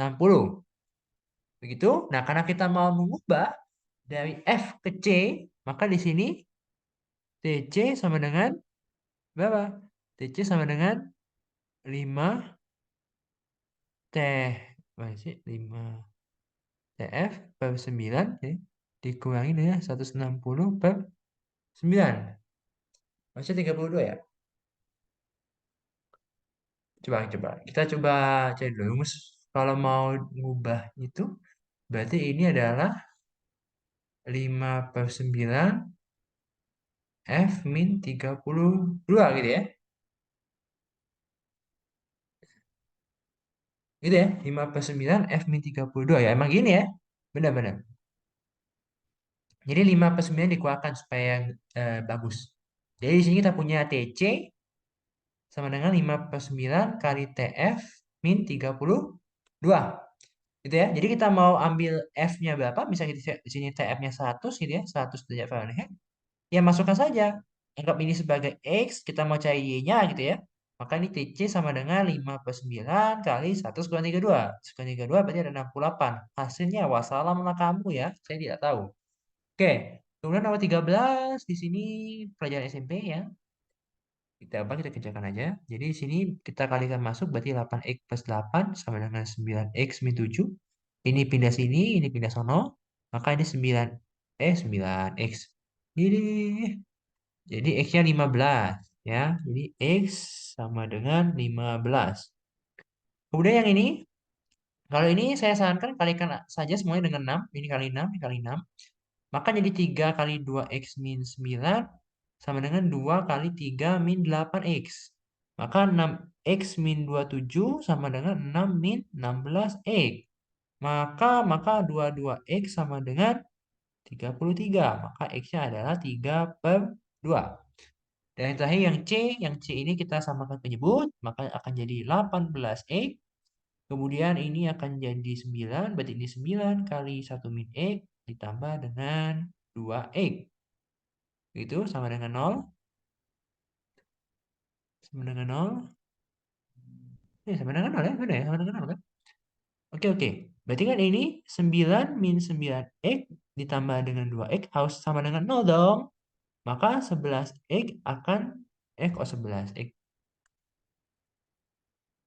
Speaker 1: Begitu? Nah, karena kita mau mengubah dari F ke C, maka di sini TC sama dengan berapa? TC sama dengan 5 T, berapa sih? 5 TF per 9 ya. Dikurangi dengan 160 per 9. Maksudnya 32 ya? Coba. Kita coba cari dulu. Kalau mau ngubah itu, berarti ini adalah 5 per 9 F min 32 gitu ya. Gitu ya, 5 per 9 F min 32 ya. Emang gini ya. Benar-benar. Jadi 5 per 9 dikeluarkan supaya bagus. Jadi di sini kita punya TC sama dengan 5 per 9 kali TF min 32. Gitu ya. Jadi kita mau ambil F-nya berapa? Misalnya di sini TF-nya 100 gitu ya, 100 derajat Fahrenheit. Ya masukkan saja. Anggap ini sebagai X, kita mau cari Y-nya gitu ya. Maka ini TC sama dengan 5 per 9 kali 100 kurang 32. 1 kurang 32 berarti ada 68. Hasilnya wassalamlah kamu ya. Saya tidak tahu. Oke. Kemudian nomor 13 di sini pelajaran SMP ya. Kita kerjakan aja. Jadi di sini kita kalikan masuk berarti 8x plus 8 sama dengan 9x min 7. Ini pindah sini, ini pindah sono. Maka ini 9x. Jadi x-nya 15 ya. Jadi x sama dengan 15. Kemudian yang ini, kalau ini saya sarankan kalikan saja semuanya dengan 6. Ini kali 6, ini kali 6. Maka jadi 3 kali 2x min 9 sama dengan 2 kali 3 min 8x. Maka 6x min 27 sama dengan 6 min 16x. Maka 22x sama dengan 33. Maka x-nya adalah 3 per 2. Dan yang terakhir yang C ini kita samakan penyebut, maka akan jadi 18x. Kemudian ini akan jadi 9, berarti ini 9 kali 1 min x ditambah dengan 2x. Itu sama dengan 0. Sama dengan 0. Ya, sama dengan 0 ya, benar ya, sama dengan 0 kan? Oke. Berarti kan ini 9 min 9x ditambah dengan 2x harus sama dengan 0 dong. Maka 11x akan, kok 11x?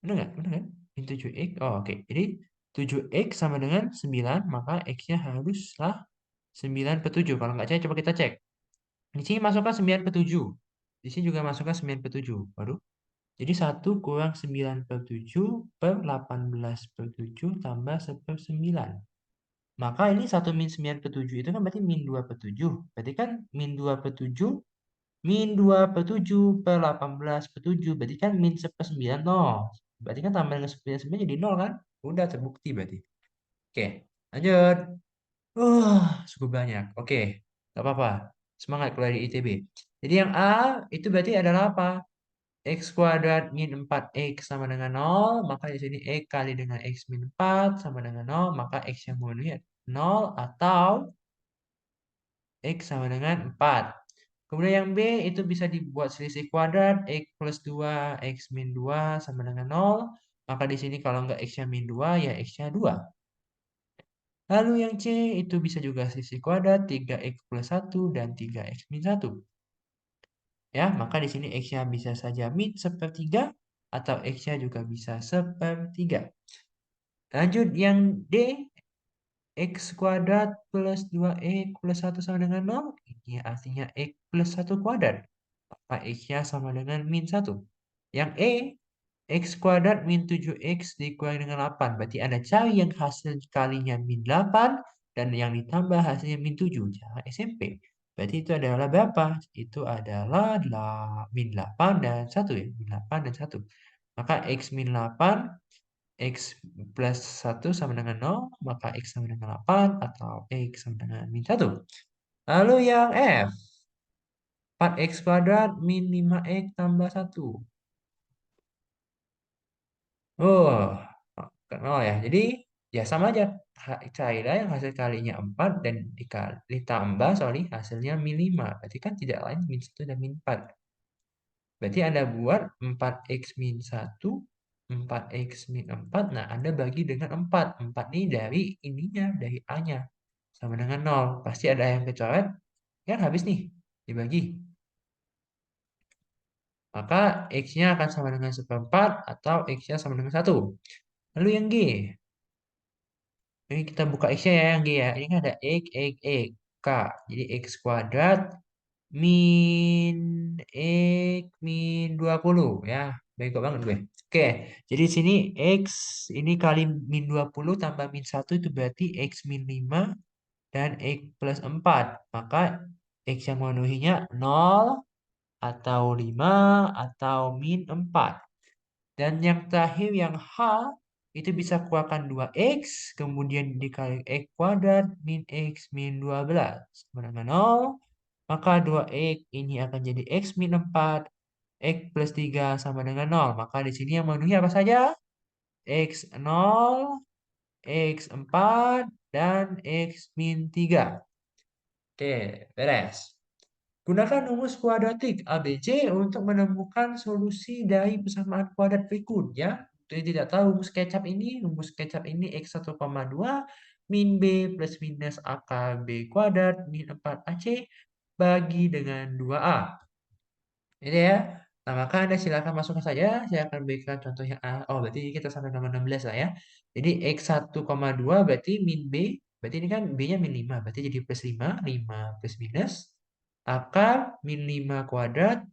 Speaker 1: Benar nggak? Benar kan? Min 7X. Oh, oke. Jadi 7X sama dengan 9, maka X-nya haruslah 9 per 7. Kalau nggak cek, coba kita cek. Di sini masukkan 9 per 7. Di sini juga masukkan 9 per 7. Waduh. Jadi 1 kurang 9 per 7 per 18 per 7 tambah 1 per 9. Maka ini 1 min 9 per 7 itu kan berarti min 2 per 7. Berarti kan min 2 per 7, min 2 per 7 per 18 per 7. Berarti kan min 1 per 9, 0. Berarti kan tambah dengan 9 jadi 0 kan? Udah terbukti berarti. Oke, lanjut. Cukup banyak. Oke, nggak apa-apa. Semangat keluar di ITB. Jadi yang A itu berarti adalah apa? X kuadrat min 4X sama dengan 0, maka di sini X kali dengan X min 4 sama dengan 0, maka X yang memenuhi 0 atau X sama dengan 4. Kemudian yang B itu bisa dibuat selisih kuadrat, X plus 2, X min 2 sama dengan 0, maka di sini kalau nggak X-nya min 2, ya X-nya 2. Lalu yang C itu bisa juga selisih kuadrat, 3X plus 1 dan 3X min 1. Ya, maka di sini X-nya bisa saja min sepertiga atau X-nya juga bisa sepertiga. Lanjut yang D, X kuadrat plus 2X plus 1 sama dengan 0. Ini artinya X plus 1 kuadrat. Maka X-nya sama dengan min 1. Yang E, X kuadrat min 7X dikurangi dengan 8. Berarti Anda cari yang hasil kalinya min 8 dan yang ditambah hasilnya min 7. Cara SMP. Berarti itu adalah berapa? Itu adalah min 8 dan 1 ya. Min 8 dan 1. Maka X min 8, X plus 1 sama dengan 0, maka X sama dengan 8 atau X sama dengan min 1. Lalu yang F, 4X kuadrat min 5X tambah 1. Oh, nol ya. Jadi ya sama aja. Cairan yang hasil kalinya 4 dan ditambah sorry hasilnya min 5. Berarti kan tidak lain min 1 dan min 4. Berarti Anda buat 4x min 1, 4x min 4. Nah, Anda bagi dengan 4. 4 ini dari ininya, dari A-nya. Sama dengan 0. Pasti ada yang kecoret. Kan habis nih, dibagi. Maka X-nya akan sama dengan 1/4 atau X-nya sama dengan 1. Lalu yang G. Ini kita buka X-nya ya, yang G ya. Ini kan ada X, K. Jadi X kuadrat min X min 20 ya. Bego banget gue. Oke, jadi sini X ini kali min 20 tambah min 1 itu berarti X min 5 dan X plus 4. Maka X yang memenuhinya 0 atau 5 atau min 4. Dan yang terakhir yang H itu bisa keluarkan 2X kemudian dikali X kuadrat min X min 12 sama dengan 0. Maka 2X ini akan jadi X min 4. X plus 3 sama dengan 0. Maka di sini yang memenuhi apa saja? X 0, X 4, dan X min 3. Oke, beres. Gunakan rumus kuadratik ABC untuk menemukan solusi dari persamaan kuadrat berikut ya. Untuk yang tidak tahu rumus kecap ini X 1,2 min B plus minus akar B kuadrat min 4AC bagi dengan 2A. Ini ya. Nah, maka Anda silakan masukkan saja. Saya akan berikan contoh yang A. Oh, berarti kita sampai nomor 16 lah ya. Jadi X 1,2 berarti min B. Berarti ini kan B-nya min 5. Berarti jadi plus 5. 5 plus minus. Akar min 5 kuadrat.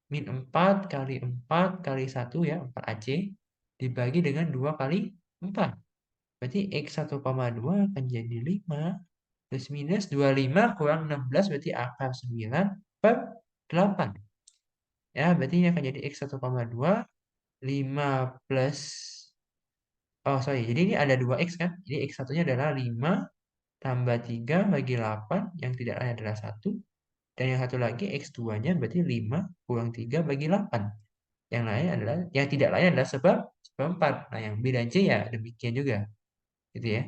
Speaker 1: Min 4 kali 4 kali 1 ya. 4AC. Dibagi dengan 2 kali 4. Berarti X 1,2 akan jadi 5. Plus minus 25 kurang 16. Berarti akar 9 per 8. Ya, berarti ini akan jadi X 1,2, 5 plus, oh sorry, jadi ini ada 2X kan, jadi X satunya adalah 5 tambah 3 bagi 8, yang tidak lain adalah 1, dan yang satu lagi X 2-nya berarti 5 kurang 3 bagi 8, yang tidak lain adalah seperempat. Nah, yang B dan C ya demikian juga, gitu ya.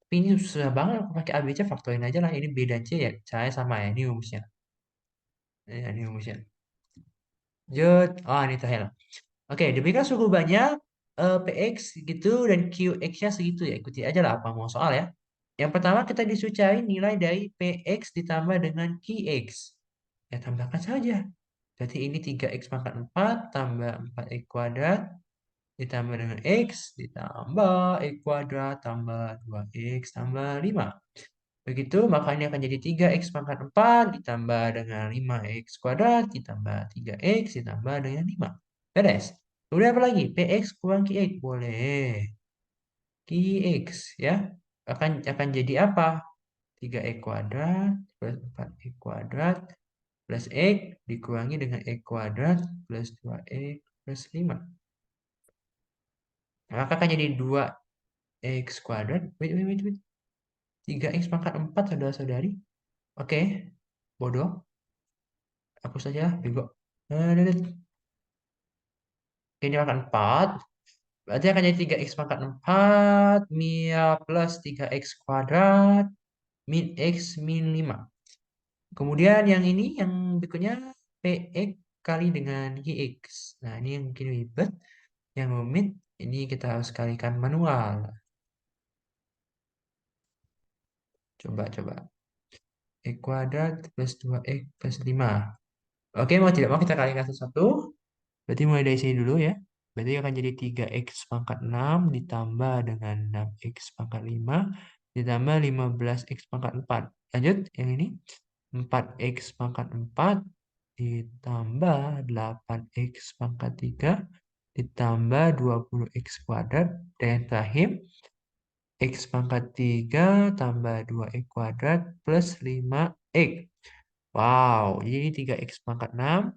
Speaker 1: Tapi ini susah banget aku pakai ABC, faktorin aja lah, ini B dan C ya, saya sama ya, ini rumusnya. Ya, ini rumusnya. Lanjut, oh ini terakhir. Oke, demikian cukup banyak PX gitu dan QX-nya segitu ya. Ikuti aja lah apa mau soal ya. Yang pertama kita disuruh cari nilai dari PX ditambah dengan QX. Ya tambahkan saja. Berarti ini 3x pangkat 4 tambah 4x kuadrat ditambah dengan x ditambah x kuadrat tambah 2x tambah 5. Begitu, maka ini akan jadi 3x pangkat 4 ditambah dengan 5x kuadrat ditambah 3x ditambah dengan 5. Beres. Kemudian apa lagi? Px kurang Qx. Boleh. Qx ya. Akan jadi apa? 3x kuadrat plus 4x kuadrat plus x dikurangi dengan x kuadrat plus 2x plus 5. Maka akan jadi 2x kuadrat. Wait. 3x pangkat 4 saudara-saudari. Oke, bodoh. Hapus saja, bego. Oke, ini pangkat 4. Berarti akan jadi 3x pangkat 4 plus 3x kuadrat min x min 5. Kemudian yang ini, yang berikutnya px kali dengan qx. Nah, ini yang mungkin ribet. Yang rumit, ini kita harus kalikan manual. Coba. X kuadrat plus 2x plus 5. Oke, mau tidak mau kita kalikan satu-satu. Berarti mulai dari sini dulu ya. Berarti akan jadi 3x pangkat 6 ditambah dengan 6x pangkat 5 ditambah 15x pangkat 4. Lanjut, yang ini 4x pangkat 4 ditambah 8x pangkat 3 ditambah 20x kuadrat. Dan yang terakhir, x pangkat 3 tambah 2x kuadrat plus 5x. Wow, jadi ini 3x pangkat 6.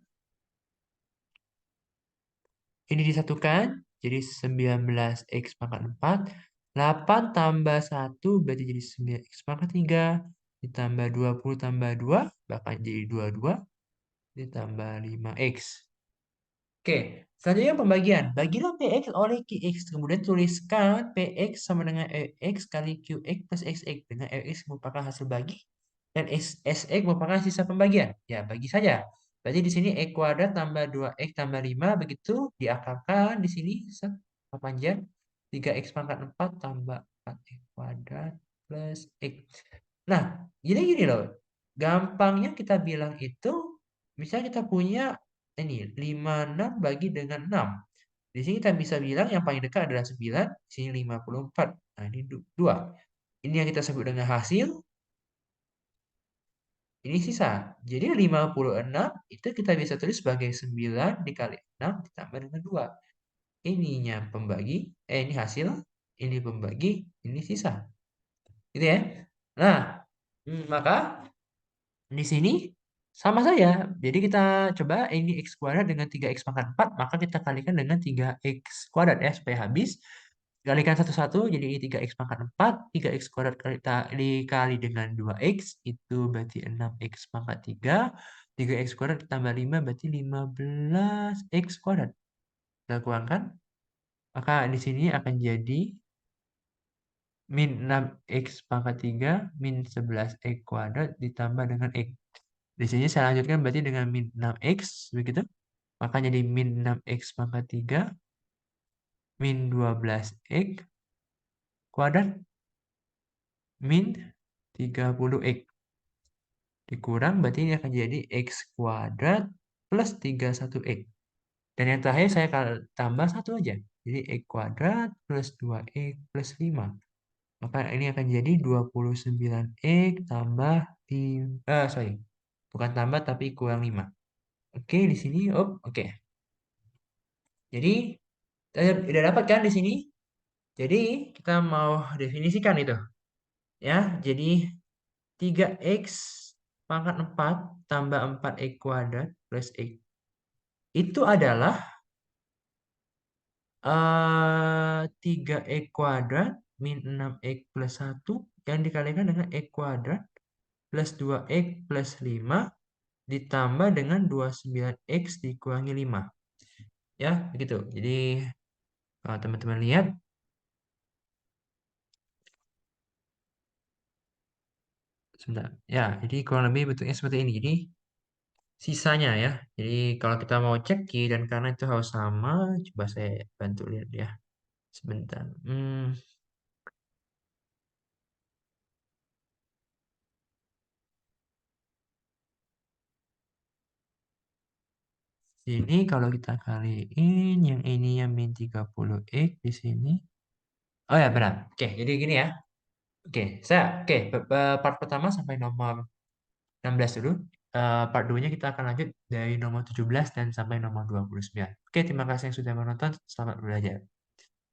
Speaker 1: Ini disatukan, jadi 19x pangkat 4. 8 tambah 1 berarti jadi 9x pangkat 3. Ditambah 20 tambah 2, bahkan jadi 22. Ditambah 5x. Oke, selanjutnya pembagian. Bagilah PX oleh QX. Kemudian tuliskan PX sama dengan RX kali QX plus XX. Dengan RX merupakan hasil bagi. Dan SX merupakan sisa pembagian. Ya, bagi saja. Berarti di sini X kuadrat tambah 2X tambah 5. Begitu diakarkan di sini. Panjang. 3X pangkat 4 tambah 4X kuadrat plus X. Nah, gini loh. Gampangnya kita bilang itu, misalnya kita punya ini 56 bagi dengan 6. Di sini kita bisa bilang yang paling dekat adalah 9, di sini 54. Nah, ini 2. Ini yang kita sebut dengan hasil, ini sisa. Jadi 56 itu kita bisa tulis sebagai 9 dikali 6 ditambah dengan 2. Ininya pembagi, ini hasil, ini pembagi, ini sisa. Gitu ya. Nah, maka di sini sama saja. Jadi kita coba ini x kuadrat dengan 3x pangkat 4, maka kita kalikan dengan 3x kuadrat ya, supaya habis. Kalikan satu-satu, jadi ini 3x pangkat 4, 3x kuadrat dikali dengan 2x, itu berarti 6x pangkat 3, 3x kuadrat ditambah 5 berarti 15x kuadrat. Kita kurangkan, maka di sini akan jadi min 6x pangkat 3 min 11x kuadrat ditambah dengan x. Di sini saya lanjutkan berarti dengan min 6x, begitu. Maka jadi min 6x pangkat 3 min 12x kuadrat min 30x. Dikurang berarti ini akan jadi x kuadrat plus 31x. Dan yang terakhir saya akan tambah satu aja. Jadi x kuadrat plus 2x plus 5. Maka ini akan jadi 29x tambah 5. Sorry. Bukan tambah tapi kurang 5. Oke, di sini. Oke. Jadi, udah dapat kan di sini? Jadi, kita mau definisikan itu. Ya, jadi 3x pangkat 4 tambah 4x kuadrat plus x. Itu adalah 3x kuadrat min 6x plus 1 yang dikalikan dengan x kuadrat plus 2x plus 5 ditambah dengan 29x dikurangi 5. Ya, begitu. Jadi, kalau teman-teman lihat, sebentar. Ya, jadi kurang lebih bentuknya seperti ini. Jadi, sisanya ya. Jadi, kalau kita mau cek kiri dan kanan itu harus sama. Coba saya bantu lihat ya. Sebentar. Sini kalau kita kaliin yang ini yang min 30x di sini. Oh ya benar. Oke, jadi gini ya. Part pertama sampai nomor 16 dulu. Part 2-nya kita akan lanjut dari nomor 17 dan sampai nomor 29. Oke, terima kasih yang sudah menonton. Selamat belajar.